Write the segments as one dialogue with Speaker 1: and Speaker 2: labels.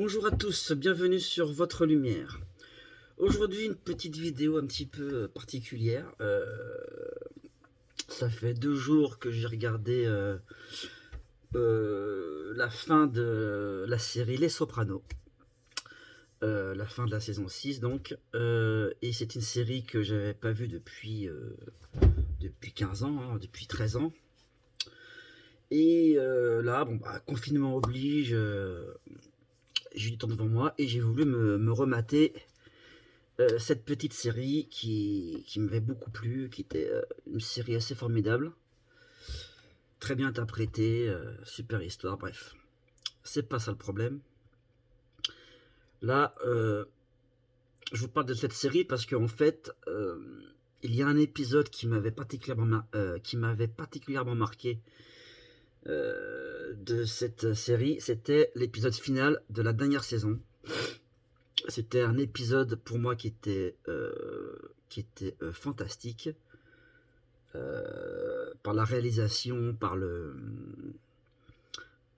Speaker 1: Bonjour à tous, bienvenue sur votre lumière. Aujourd'hui une petite vidéo un petit peu particulière. Ça fait 2 jours que j'ai regardé la fin de la série Les Sopranos. La fin de la saison 6 donc. Et c'est une série que j'avais pas vue depuis 15 ans, hein, depuis 13 ans. Et là, confinement oblige, j'ai eu du temps devant moi et j'ai voulu me remater cette petite série qui m'avait beaucoup plu, qui était une série assez formidable, très bien interprétée, super histoire, bref. C'est pas ça le problème. Là, je vous parle de cette série parce qu'en fait, il y a un épisode qui m'avait particulièrement marqué de cette série. C'était l'épisode final de la dernière saison. C'était un épisode pour moi qui était fantastique, par la réalisation,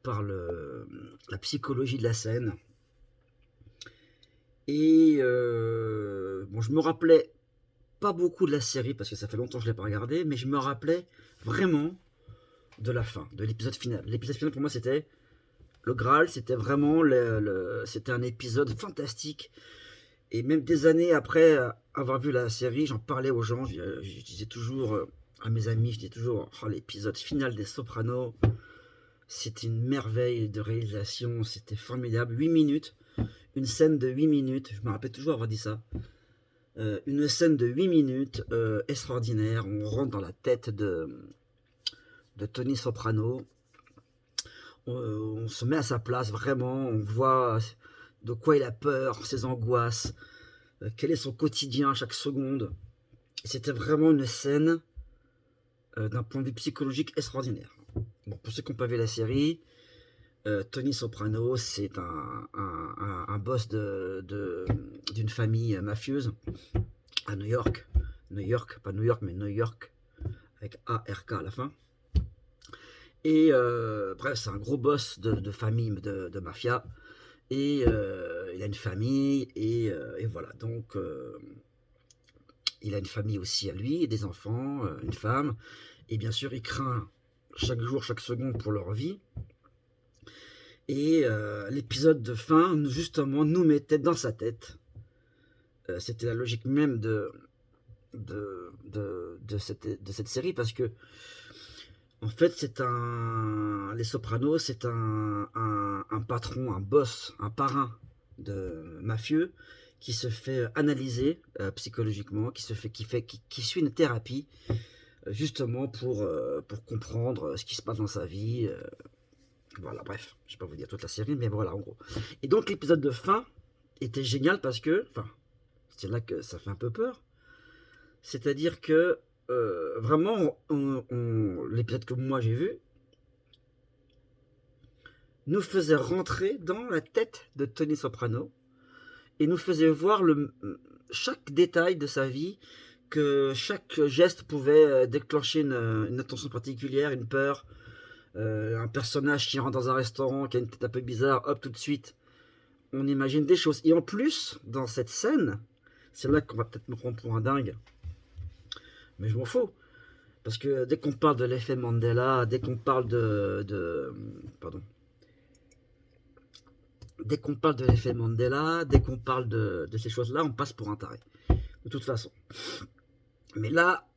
Speaker 1: la psychologie de la scène. Et bon, je me rappelais pas beaucoup de la série parce que ça fait longtemps que je l'ai pas regardé, mais je me rappelais vraiment de la fin, de l'épisode final. L'épisode final pour moi c'était le Graal, c'était vraiment c'était un épisode fantastique. Et même des années après avoir vu la série, j'en parlais aux gens, je disais toujours à mes amis, je disais toujours oh, l'épisode final des Sopranos, c'était une merveille de réalisation, c'était formidable. 8 minutes, une scène de 8 minutes, je me rappelle toujours avoir dit ça. Une scène de 8 minutes extraordinaire, on rentre dans la tête de Tony Soprano, on se met à sa place vraiment, on voit de quoi il a peur, ses angoisses, quel est son quotidien à chaque seconde. C'était vraiment une scène d'un point de vue psychologique extraordinaire. Bon, pour ceux qui n'ont pas vu la série, Tony Soprano, c'est un boss d'une famille mafieuse à New York. New York, pas New York, mais New York, avec A-R-K à la fin. Et bref, c'est un gros boss de famille de mafia. Et il a une famille, et voilà. Donc, il a une famille aussi à lui, des enfants, une femme. Et bien sûr, il craint chaque jour, chaque seconde pour leur vie. Et l'épisode de fin, justement, nous mettait dans sa tête. C'était la logique même de cette série, parce que en fait, les Sopranos, c'est un patron, un boss, un parrain de mafieux qui se fait analyser psychologiquement, qui suit une thérapie justement pour comprendre ce qui se passe dans sa vie. Voilà, bref, je ne vais pas vous dire toute la série, mais voilà, en gros. Et donc, l'épisode de fin était génial parce que, enfin, c'est là que ça fait un peu peur. C'est-à-dire que vraiment, l'épisode que moi j'ai vu nous faisait rentrer dans la tête de Tony Soprano et nous faisait voir chaque détail de sa vie, que chaque geste pouvait déclencher une attention particulière, une peur. Un personnage qui rentre dans un restaurant, qui a une tête un peu bizarre, hop, tout de suite, on imagine des choses. Et en plus, dans cette scène, c'est là qu'on va peut-être me prendre pour un dingue, mais je m'en fous. Parce que dès qu'on parle de l'effet Mandela, dès qu'on parle pardon. Dès qu'on parle de l'effet Mandela, dès qu'on parle de ces choses-là, on passe pour un taré. De toute façon. Mais là,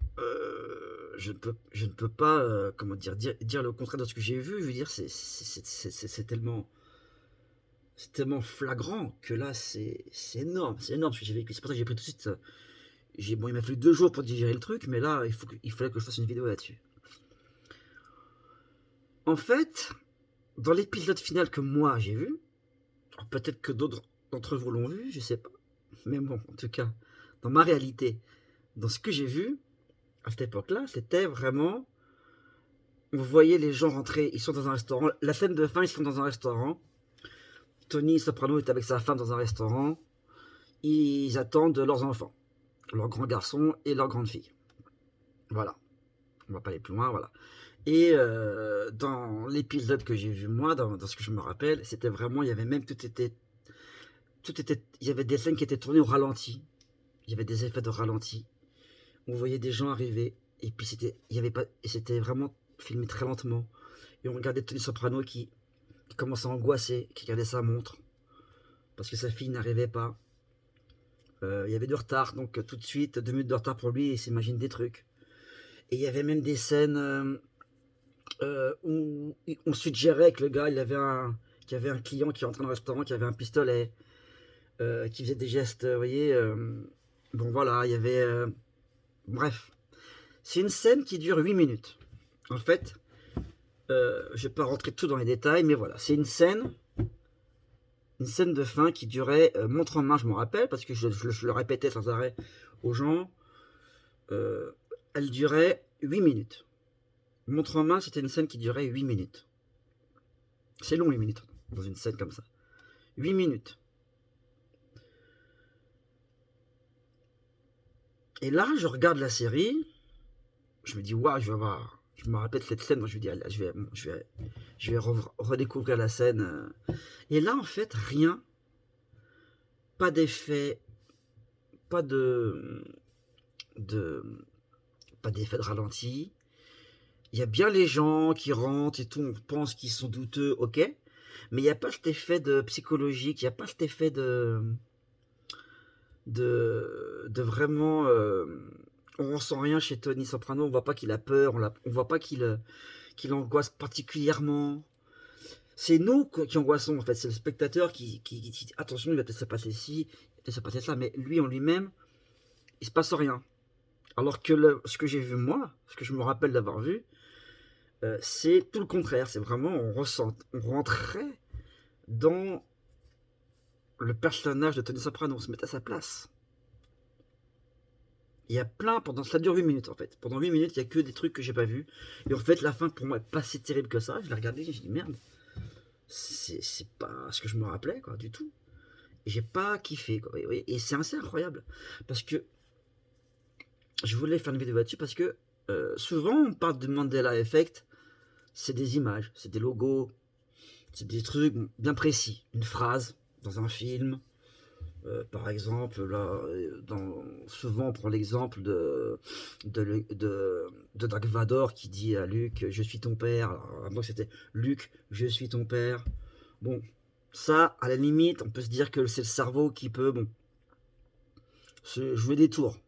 Speaker 1: je ne peux pas, comment dire le contraire de ce que j'ai vu. Je veux dire, c'est tellement flagrant que là, c'est énorme. C'est énorme ce que j'ai vécu. C'est pour ça que j'ai pris tout de suite. Bon, il m'a fallu 2 jours pour digérer le truc, mais là, il fallait que je fasse une vidéo là-dessus. En fait, dans l'épisode final que moi j'ai vu, peut-être que d'autres d'entre vous l'ont vu, je sais pas. Mais bon, en tout cas, dans ma réalité, dans ce que j'ai vu, à cette époque-là, c'était vraiment... On voyait les gens rentrer, ils sont dans un restaurant. La scène de fin, ils sont dans un restaurant. Tony Soprano est avec sa femme dans un restaurant. Ils attendent leurs enfants, leurs grands garçons et leurs grandes filles. Voilà. On va pas aller plus loin, voilà. Et dans l'épisode que j'ai vu moi, dans ce que je me rappelle, c'était vraiment, il y avait même tout était il y avait des scènes qui étaient tournées au ralenti. Il y avait des effets de ralenti. On voyait des gens arriver, et puis c'était vraiment filmé très lentement. Et on regardait Tony Soprano qui commençait à angoisser, qui regardait sa montre, parce que sa fille n'arrivait pas. Il y avait du retard, donc tout de suite, 2 minutes de retard pour lui, il s'imagine des trucs. Et il y avait même des scènes où on suggérait que le gars, qu'il y avait un client qui rentrait dans le restaurant, qui avait un pistolet, qui faisait des gestes, vous voyez. Bon voilà, il y avait... bref. C'est une scène qui dure 8 minutes. En fait, je ne vais pas rentrer tout dans les détails, mais voilà, c'est une scène de fin qui durait, montre en main, je m'en rappelle, parce que je le répétais sans arrêt aux gens, elle durait 8 minutes. Montre en main, c'était une scène qui durait 8 minutes. C'est long 8 minutes, dans une scène comme ça. 8 minutes. Et là, je regarde la série, je me dis, waouh, je vais voir. Je me rappelle de cette scène, donc je me dis, allez, je vais redécouvrir la scène. Et là, en fait, rien. Pas d'effet, pas pas d'effet de ralenti. Il y a bien les gens qui rentrent et tout, on pense qu'ils sont douteux, ok. Mais il n'y a pas cet effet de psychologique, il n'y a pas cet effet de vraiment... on ressent rien chez Tony Soprano, on voit pas qu'il a peur, on voit pas qu'il angoisse particulièrement. C'est nous qui angoissons, en fait, c'est le spectateur qui dit attention, il va peut-être se passer ci, il va peut-être se passer ça, mais lui en lui-même, il se passe rien. Alors que ce que j'ai vu moi, ce que je me rappelle d'avoir vu, c'est tout le contraire, c'est vraiment, on rentrait dans le personnage de Tony Soprano, on se met à sa place. Il y a plein, ça dure 8 minutes en fait. Pendant 8 minutes, il n'y a que des trucs que j'ai pas vus. Et en fait, la fin pour moi est pas si terrible que ça. Je l'ai regardé, j'ai dit merde, c'est pas ce que je me rappelais, quoi, du tout. Et j'ai pas kiffé, quoi. Et c'est assez incroyable. Parce que je voulais faire une vidéo là-dessus parce que souvent on parle de Mandela Effect, c'est des images, c'est des logos, c'est des trucs bien précis. Une phrase dans un film. Par exemple, là, souvent on prend l'exemple de Dark Vador qui dit à Luke je suis ton père. Alors, moi c'était Luke, je suis ton père. Bon, ça, à la limite, on peut se dire que c'est le cerveau qui peut, bon, jouer des tours.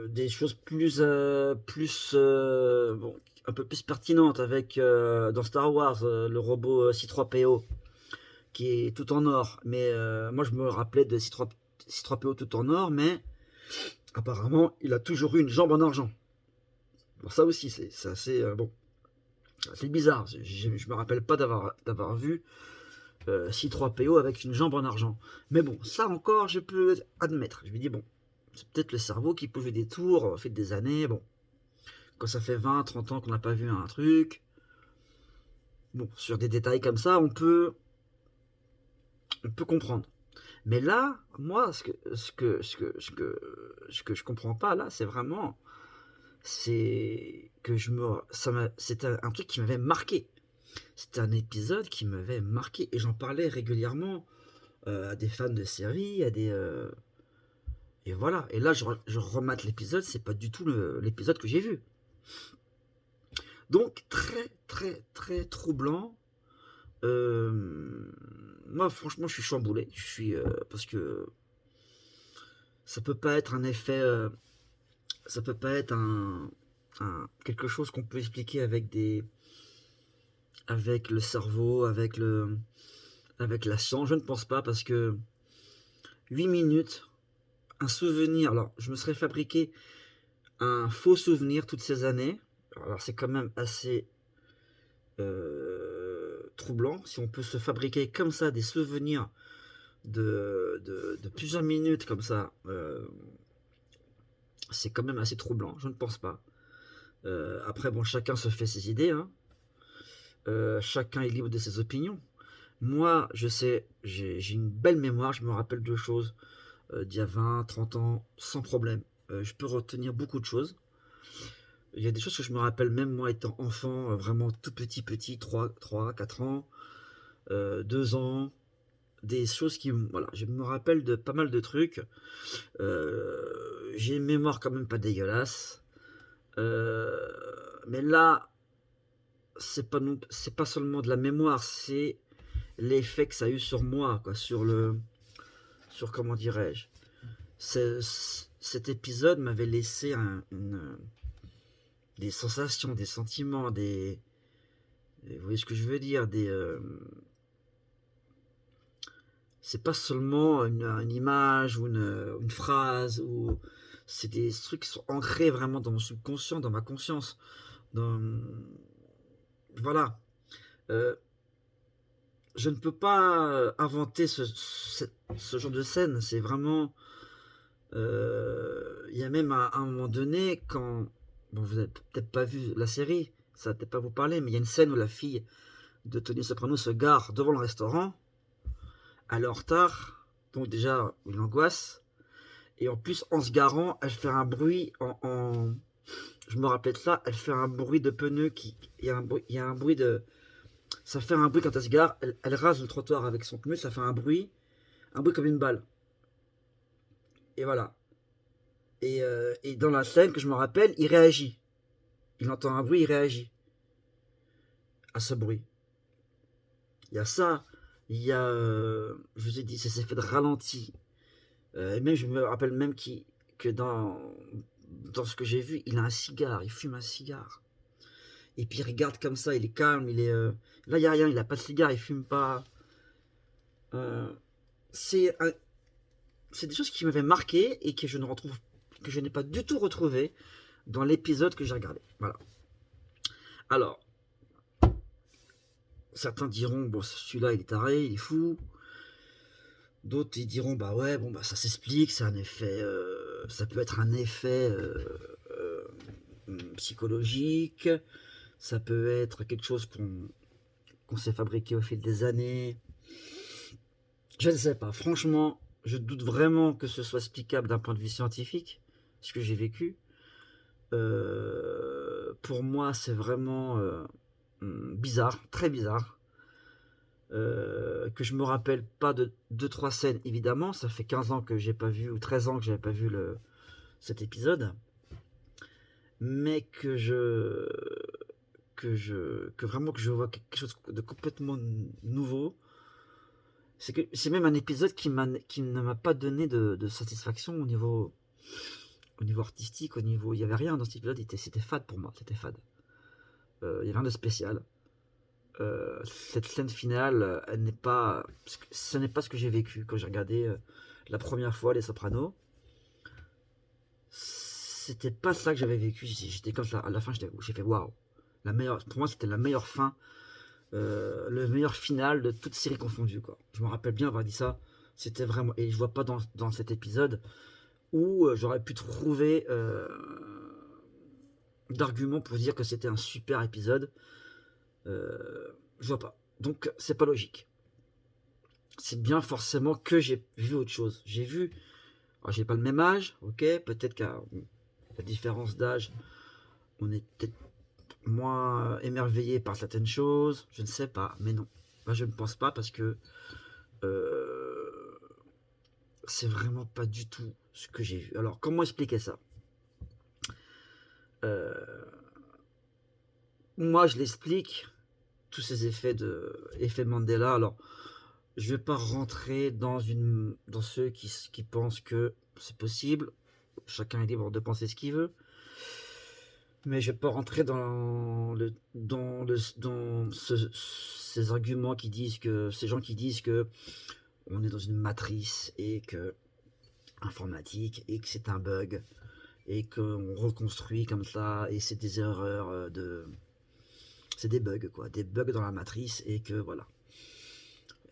Speaker 1: Des choses bon, un peu plus pertinentes avec dans Star Wars le robot C3PO qui est tout en or, mais moi je me rappelais de C3PO tout en or, mais apparemment il a toujours eu une jambe en argent. Bon, ça aussi c'est assez bon, c'est bizarre, je me rappelle pas d'avoir vu C3PO avec une jambe en argent, mais bon, ça encore je peux admettre. Je me dis bon, c'est peut-être le cerveau qui peut jouer des tours, fait des années, bon, quand ça fait 20-30 ans qu'on n'a pas vu un truc, bon, sur des détails comme ça, on peut comprendre. Mais là, moi, ce que je comprends pas là, c'est vraiment, c'est que c'était un truc qui m'avait marqué. C'était un épisode qui m'avait marqué et j'en parlais régulièrement à des fans de séries, et voilà. Et là, je remate l'épisode, c'est pas du tout l'épisode que j'ai vu. Donc très très très troublant. Moi, franchement, je suis chamboulé. Parce que ça peut pas être un effet, ça peut pas être quelque chose qu'on peut expliquer avec le cerveau, avec la science. Je ne pense pas parce que 8 minutes, un souvenir. Alors, je me serais fabriqué un faux souvenir toutes ces années. Alors, c'est quand même assez troublant si on peut se fabriquer comme ça des souvenirs de plusieurs minutes comme ça. C'est quand même assez troublant, je ne pense pas. Après, bon, chacun se fait ses idées, hein. Chacun est libre de ses opinions. Moi, je sais, j'ai une belle mémoire, je me rappelle de choses d'il y a 20, 30 ans, sans problème. Je peux retenir beaucoup de choses. Il y a des choses que je me rappelle même moi étant enfant, vraiment tout petit, 3, 4 ans. 2 ans, des choses qui, voilà, je me rappelle de pas mal de trucs. J'ai une mémoire quand même pas dégueulasse. Euh, mais là, c'est pas seulement de la mémoire, c'est l'effet que ça a eu sur moi, quoi, sur comment dirais-je. Cet épisode m'avait laissé des sensations, des sentiments, vous voyez ce que je veux dire, c'est pas seulement une image ou une phrase, c'est des trucs qui sont ancrés vraiment dans mon subconscient, dans ma conscience. Dans, voilà. Euh, je ne peux pas inventer ce genre de scène. C'est vraiment. Il y a même à un moment donné, quand. Bon, vous n'avez peut-être pas vu la série, ça va peut-être pas vous parler, mais il y a une scène où la fille de Tony Soprano se gare devant le restaurant. Elle est en retard, donc déjà une angoisse. Et en plus, en se garant, elle fait un bruit je me rappelle de ça, elle fait un bruit de pneu il y a un bruit de. Ça fait un bruit quand elle se gare, elle rase le trottoir avec son pneu, ça fait un bruit comme une balle. Et voilà. Et dans la scène que je me rappelle, il réagit. Il entend un bruit, il réagit à ce bruit. Il y a ça, il y a, je vous ai dit, ces effets de ralenti. Et même, je me rappelle même que dans ce que j'ai vu, il a un cigare, il fume un cigare. Et puis il regarde comme ça, il est calme, là il n'y a rien, il a pas de cigare, il fume pas. Euh, c'est c'est des choses qui m'avaient marqué et que je n'ai pas du tout retrouvé dans l'épisode que j'ai regardé. Voilà. Alors, certains diront, bon, celui-là il est taré, il est fou. D'autres ils diront, bah ouais, bon bah ça s'explique, c'est un effet, ça peut être un effet psychologique, ça peut être quelque chose qu'on s'est fabriqué au fil des années. Je ne sais pas, franchement, je doute vraiment que ce soit explicable d'un point de vue scientifique, ce que j'ai vécu. Pour moi, c'est vraiment bizarre, très bizarre. Que je me rappelle pas de 2-3 scènes, évidemment. Ça fait 15 ans que j'ai pas vu, ou 13 ans que j'avais pas vu cet épisode. Mais que vraiment que je vois quelque chose de complètement nouveau. C'est même un épisode qui ne m'a pas donné de satisfaction au niveau artistique, il n'y avait rien dans cet épisode, c'était fade pour moi, c'était fade. Il n'y avait rien de spécial. Cette scène finale, ce n'est pas ce que j'ai vécu quand j'ai regardé la première fois Les Sopranos. C'était pas ça que j'avais vécu. J'étais comme ça, à la fin, j'ai fait waouh. Pour moi, c'était la meilleure fin, le meilleur final de toute série confondue, quoi. Je me rappelle bien avoir dit ça. C'était vraiment, et je vois pas dans cet épisode où j'aurais pu trouver d'arguments pour dire que c'était un super épisode. Je vois pas. Donc c'est pas logique. C'est bien forcément que j'ai vu autre chose. Alors j'ai pas le même âge, ok. Peut-être qu'à la différence d'âge, on est peut-être moins émerveillé par certaines choses. Je ne sais pas, mais non. Moi je ne pense pas parce que c'est vraiment pas du tout ce que j'ai vu. Alors comment expliquer ça? euh, Moi je l'explique tous ces effets Mandela. Alors je vais pas rentrer dans ceux qui pensent que c'est possible. Chacun est libre de penser ce qu'il veut. Mais je vais pas rentrer ces arguments qui disent que ces gens qui disent que on est dans une matrice et que informatique et que c'est un bug et qu'on reconstruit comme ça et c'est des erreurs c'est des bugs quoi, des bugs dans la matrice et que voilà.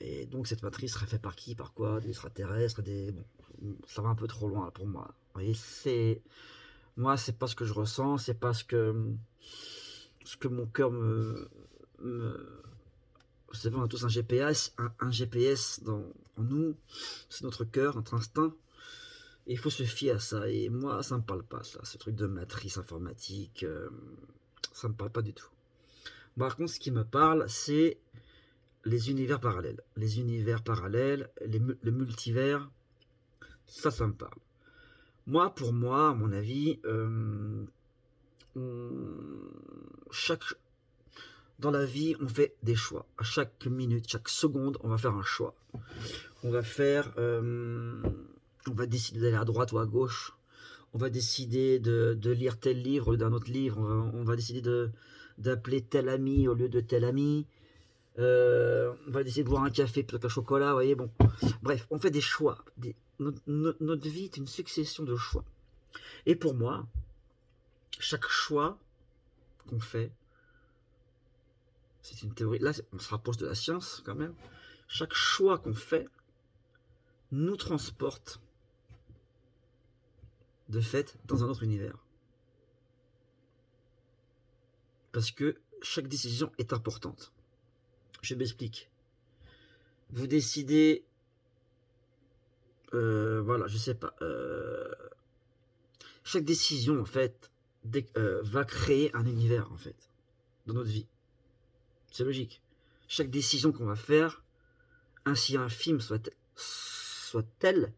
Speaker 1: Et donc cette matrice serait faite par qui, par quoi, des extraterrestres, bon, ça va un peu trop loin pour moi. Vous voyez, moi c'est pas ce que je ressens, c'est pas ce que mon cœur vous savez, on a tous un GPS, un GPS en nous, c'est notre cœur, notre instinct. Et il faut se fier à ça. Et moi, ça me parle pas, ça. Ce truc de matrice informatique, ça me parle pas du tout. Par contre, ce qui me parle, c'est les univers parallèles. Les univers parallèles, le multivers, ça me parle. Moi, pour moi, à mon avis, chaque, dans la vie, on fait des choix. À chaque minute, chaque seconde, on va faire un choix. On va faire, on va décider d'aller à droite ou à gauche. On va décider de lire tel livre au lieu d'un autre livre. On va décider d'appeler tel ami au lieu de tel ami. On va décider de boire un café plutôt qu'un chocolat. Vous voyez, bon. Bref, on fait des choix. Notre vie est une succession de choix. Et pour moi, chaque choix qu'on fait, c'est une théorie. Là, on se rapproche de la science quand même. Chaque choix qu'on fait nous transporte de fait dans un autre univers. Parce que chaque décision est importante. Je m'explique. Vous décidez, voilà, je sais pas. Chaque décision en fait va créer un univers en fait dans notre vie. C'est logique. Chaque décision qu'on va faire, ainsi infime soit-elle,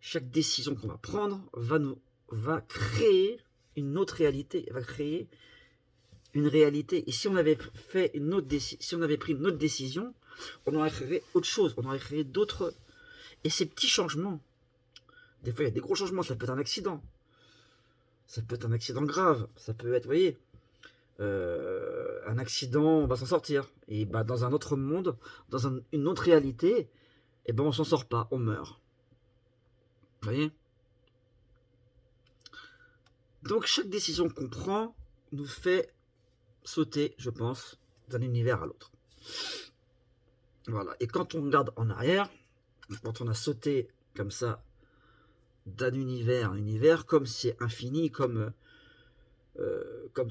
Speaker 1: chaque décision qu'on va prendre va créer une autre réalité, va créer une réalité. Et si on avait fait si on avait pris une autre décision, on aurait créé autre chose, on aurait créé d'autres. Et ces petits changements, des fois il y a des gros changements, ça peut être un accident, ça peut être un accident grave, ça peut être, vous voyez, un accident, on va s'en sortir. Et bah, dans un autre monde, dans une autre réalité, et ben on s'en sort pas, on meurt. Vous voyez? Donc chaque décision qu'on prend nous fait sauter, je pense, d'un univers à l'autre. Voilà. Et quand on regarde en arrière, quand on a sauté comme ça d'un univers à un univers, comme c'est infini, comme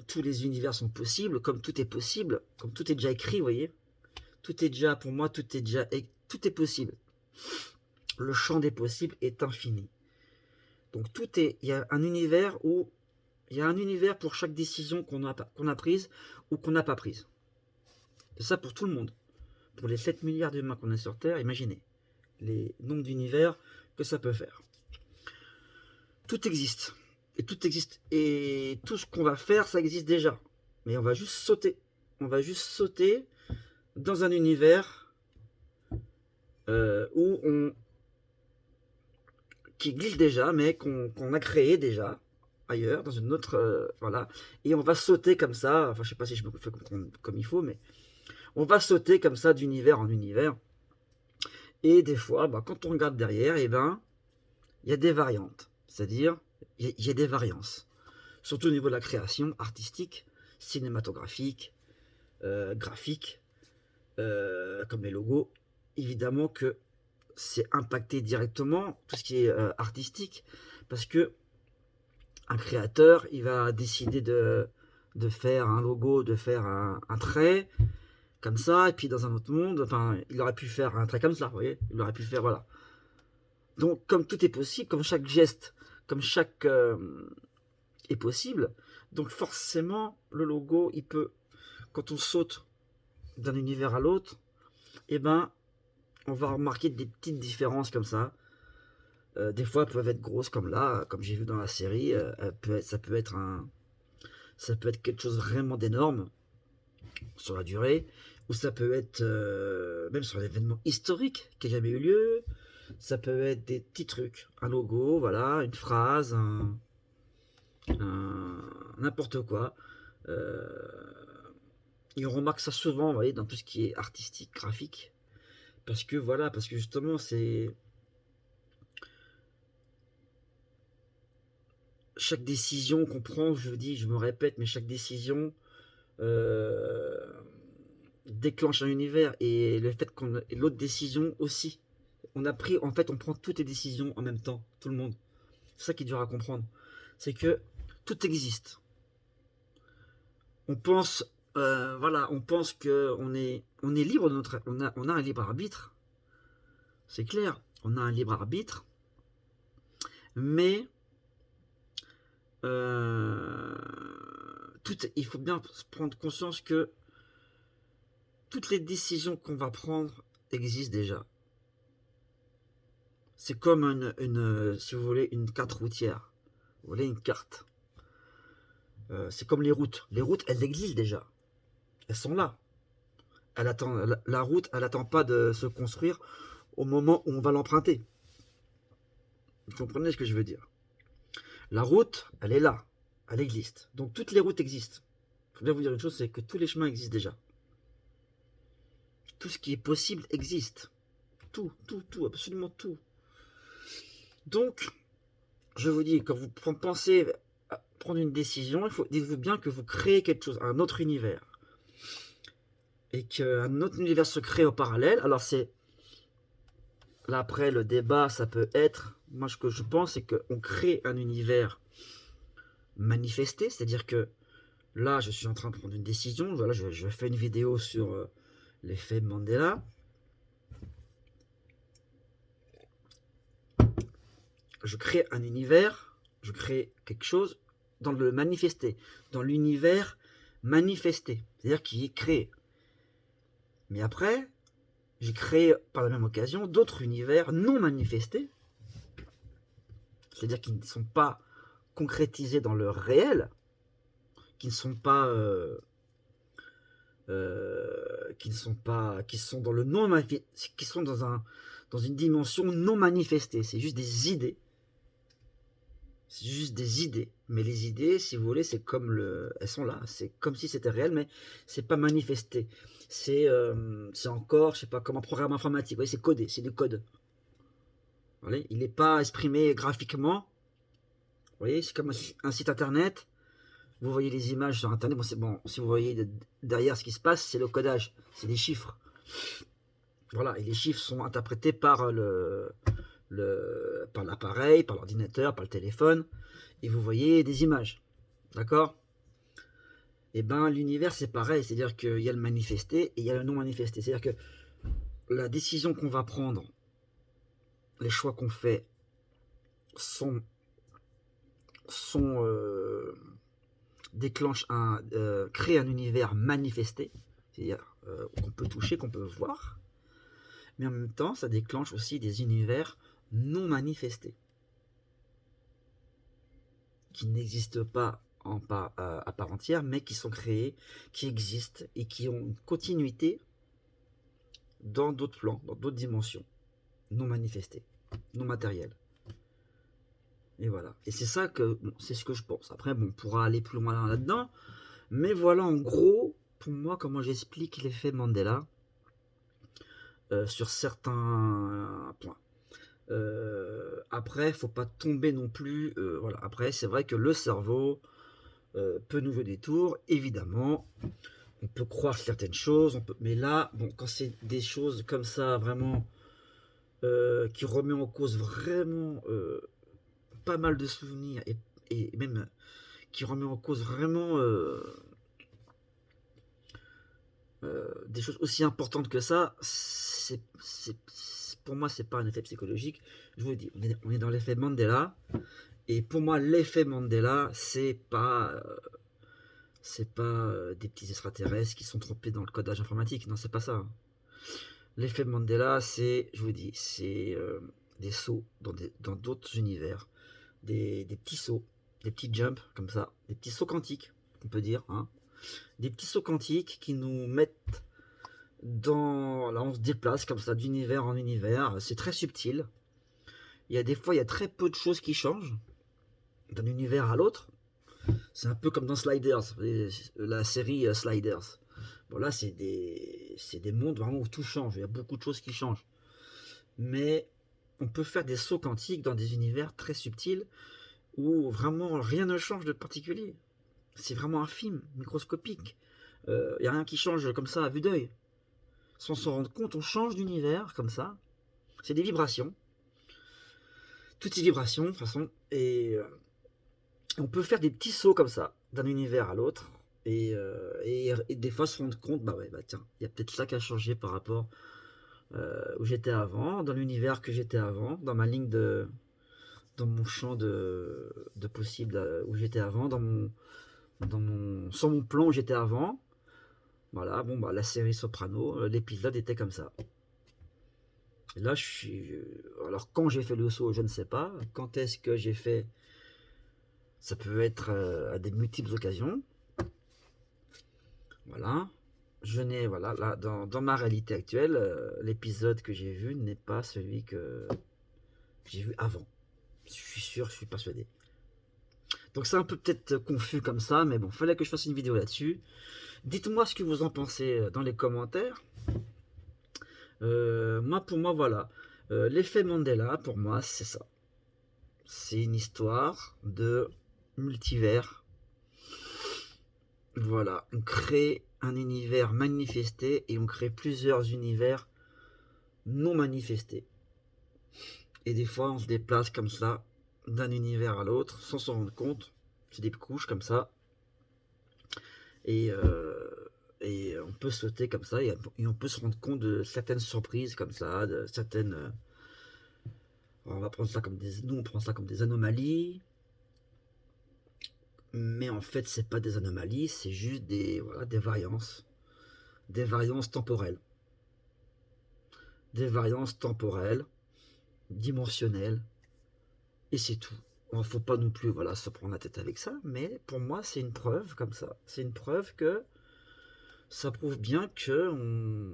Speaker 1: tous les univers sont possibles, comme tout est possible, comme tout est déjà écrit, vous voyez, tout est déjà, pour moi, tout est possible. Le champ des possibles est infini. Donc il y a un univers où il y a un univers pour chaque décision qu'on a prise ou qu'on n'a pas prise. C'est ça pour tout le monde. Pour les 7 milliards d'humains qu'on a sur Terre, imaginez les nombres d'univers que ça peut faire. Tout existe. Et tout existe. Et tout ce qu'on va faire, ça existe déjà. Mais on va juste sauter. On va juste sauter dans un univers qui existe déjà, mais qu'on a créé déjà ailleurs, dans une autre, voilà, et on va sauter comme ça, enfin je sais pas si je me fais comprendre comme il faut, mais on va sauter comme ça d'univers en univers, et des fois, bah, quand on regarde derrière, et ben, il y a des variantes, c'est-à-dire, il y a des variances, surtout au niveau de la création artistique, cinématographique, graphique, comme les logos, évidemment que c'est impacté directement, tout ce qui est artistique, parce que un créateur, il va décider de faire un logo, de faire un trait, comme ça, et puis dans un autre monde, enfin, il aurait pu faire un trait comme ça, vous voyez, il aurait pu faire, voilà. Donc, comme tout est possible, comme chaque geste, comme chaque est possible, donc forcément, le logo, il peut, quand on saute d'un univers à l'autre, eh ben, on va remarquer des petites différences comme ça. Des fois, elles peuvent être grosses, comme là, comme j'ai vu dans la série, ça peut être quelque chose vraiment d'énorme sur la durée, ou ça peut être même sur un événement historique qui n'a jamais eu lieu. Ça peut être des petits trucs, un logo, voilà, une phrase, n'importe quoi. Et on remarque ça souvent, vous voyez, dans tout ce qui est artistique, graphique, parce que voilà, parce que justement, c'est chaque décision qu'on prend, je vous dis, je me répète, mais chaque décision déclenche un univers, et le fait qu'on et l'autre décision aussi. En fait, on prend toutes les décisions en même temps, tout le monde. C'est ça qui est dur à comprendre. C'est que tout existe. On pense, voilà, on pense que on est libre de notre, on a un libre arbitre. C'est clair, on a un libre arbitre, mais il faut bien prendre conscience que toutes les décisions qu'on va prendre existent déjà. C'est comme si vous voulez, une carte routière. Vous voulez une carte. C'est comme les routes. Les routes, elles existent déjà. Elles sont là. La route, elle n'attend pas de se construire au moment où on va l'emprunter. Vous comprenez ce que je veux dire? La route, elle est là. Elle existe. Donc toutes les routes existent. Il faut bien vous dire une chose, c'est que tous les chemins existent déjà. Tout ce qui est possible existe. Tout, absolument tout. Donc, je vous dis, quand vous pensez à prendre une décision, dites-vous bien que vous créez quelque chose, un autre univers. Et qu'un autre univers se crée au parallèle. Alors c'est... Là après, le débat, ça peut être... Moi, ce que je pense, c'est qu'on crée un univers manifesté. C'est-à-dire que là, je suis en train de prendre une décision. Voilà, je fais une vidéo sur l'effet Mandela. Je crée un univers, je crée quelque chose dans le manifesté, dans l'univers manifesté, c'est-à-dire qui est créé. Mais après, j'ai créé par la même occasion d'autres univers non manifestés, c'est-à-dire qui ne sont pas concrétisés dans le réel, qui ne sont pas, qui sont dans le non manifesté, qui sont dans une dimension non manifestée. C'est juste des idées. C'est juste des idées. Mais les idées, si vous voulez, c'est comme elles sont là. C'est comme si c'était réel, mais c'est pas manifesté. C'est encore, je sais pas, comme un programme informatique. Vous voyez, c'est codé, c'est du code. Vous voyez, il n'est pas exprimé graphiquement. Vous voyez, c'est comme un site internet. Vous voyez les images sur internet. Bon, c'est bon. Si vous voyez derrière ce qui se passe, c'est le codage. C'est des chiffres. Voilà. Et les chiffres sont interprétés par par l'appareil, par l'ordinateur, par le téléphone, et vous voyez des images, d'accord? Et ben l'univers c'est pareil, c'est-à-dire qu'il y a le manifesté et il y a le non manifesté, c'est-à-dire que la décision qu'on va prendre, les choix qu'on fait déclenchent créent un univers manifesté, c'est-à-dire qu'on peut toucher, qu'on peut voir, mais en même temps ça déclenche aussi des univers non manifestés qui n'existent pas à part entière, mais qui sont créés, qui existent et qui ont une continuité dans d'autres plans, dans d'autres dimensions, non manifestées, non matérielles. Et voilà. Et c'est ça que, bon, c'est ce que je pense. Après, bon, on pourra aller plus loin là-dedans, mais voilà en gros, pour moi, comment j'explique l'effet Mandela sur certains points. Après, faut pas tomber non plus. Voilà. Après, c'est vrai que le cerveau peut nous jouer des tours, évidemment. On peut croire certaines choses, mais là, bon, quand c'est des choses comme ça, vraiment, qui remet en cause vraiment pas mal de souvenirs, et même qui remet en cause vraiment des choses aussi importantes que ça, pour moi, c'est pas un effet psychologique. Je vous le dis, on est dans l'effet Mandela, et pour moi, l'effet Mandela, c'est pas des petits extraterrestres qui sont trompés dans le codage informatique. Non, c'est pas ça. L'effet Mandela, c'est, je vous dis, c'est des sauts dans d'autres univers, des petits sauts, des petits jumps comme ça, des petits sauts quantiques, on peut dire, hein. Des petits sauts quantiques qui nous mettent dans... Là, on se déplace comme ça d'univers en univers. C'est très subtil. Il y a des fois, il y a très peu de choses qui changent d'un univers à l'autre. C'est un peu comme dans Sliders, la série Sliders. Bon, là, c'est des mondes vraiment où tout change. Il y a beaucoup de choses qui changent. Mais on peut faire des sauts quantiques dans des univers très subtils où vraiment rien ne change de particulier. C'est vraiment infime, microscopique. Il n'y a rien qui change comme ça à vue d'œil. Sans s'en rendre compte, on change d'univers comme ça. C'est des vibrations. Toutes ces vibrations, de toute façon. Et on peut faire des petits sauts comme ça, d'un univers à l'autre. Et des fois se rendre compte, bah ouais, bah tiens, il y a peut-être ça qui a changé par rapport où j'étais avant, dans l'univers que j'étais avant, dans ma ligne dans mon champ de possible où j'étais avant, sur mon plan où j'étais avant. Voilà, bon, bah, la série Soprano, l'épisode était comme ça. Et là, je suis... Alors, quand j'ai fait le saut, je ne sais pas. Quand est-ce que j'ai fait... Ça peut être à des multiples occasions. Voilà. Je n'ai... Voilà, là, dans ma réalité actuelle, l'épisode que j'ai vu n'est pas celui que j'ai vu avant. Je suis sûr, je suis persuadé. Donc c'est un peu peut-être confus comme ça, mais bon, fallait que je fasse une vidéo là-dessus. Dites-moi ce que vous en pensez dans les commentaires. Moi, pour moi, voilà. L'effet Mandela, pour moi, c'est ça. C'est une histoire de multivers. Voilà, on crée un univers manifesté et on crée plusieurs univers non manifestés. Et des fois, on se déplace comme ça d'un univers à l'autre sans s'en rendre compte. C'est des couches comme ça. Et on peut sauter comme ça et on peut se rendre compte de certaines surprises comme ça, de certaines... on va prendre ça comme des... Nous, on prend ça comme des anomalies. Mais en fait, c'est pas des anomalies, c'est juste des, voilà, des variances temporelles. Des variances temporelles, dimensionnelles, et c'est tout. Il ne faut pas non plus voilà, se prendre la tête avec ça, mais pour moi, c'est une preuve comme ça. C'est une preuve que ça prouve bien que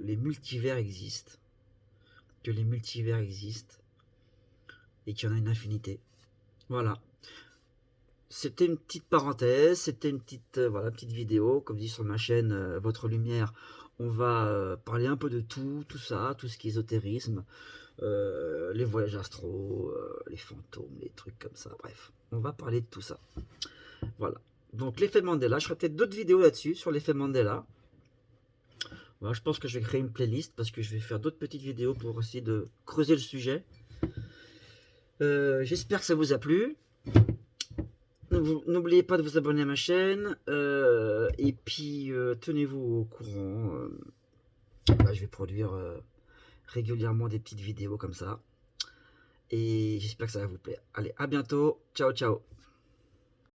Speaker 1: les multivers existent. Que les multivers existent et qu'il y en a une infinité. Voilà. C'était une petite parenthèse, c'était une petite, voilà, petite vidéo, comme dit sur ma chaîne Votre Lumière. On va parler un peu de tout ça, tout ce qui est ésotérisme, les voyages astro, les fantômes, les trucs comme ça, bref. On va parler de tout ça. Voilà. Donc l'effet Mandela, je ferai peut-être d'autres vidéos là-dessus, sur l'effet Mandela. Voilà, je pense que je vais créer une playlist, parce que je vais faire d'autres petites vidéos pour essayer de creuser le sujet. J'espère que ça vous a plu. N'oubliez pas de vous abonner à ma chaîne. Et puis, tenez-vous au courant. Là, je vais produire régulièrement des petites vidéos comme ça. Et j'espère que ça va vous plaire. Allez, à bientôt. Ciao, ciao.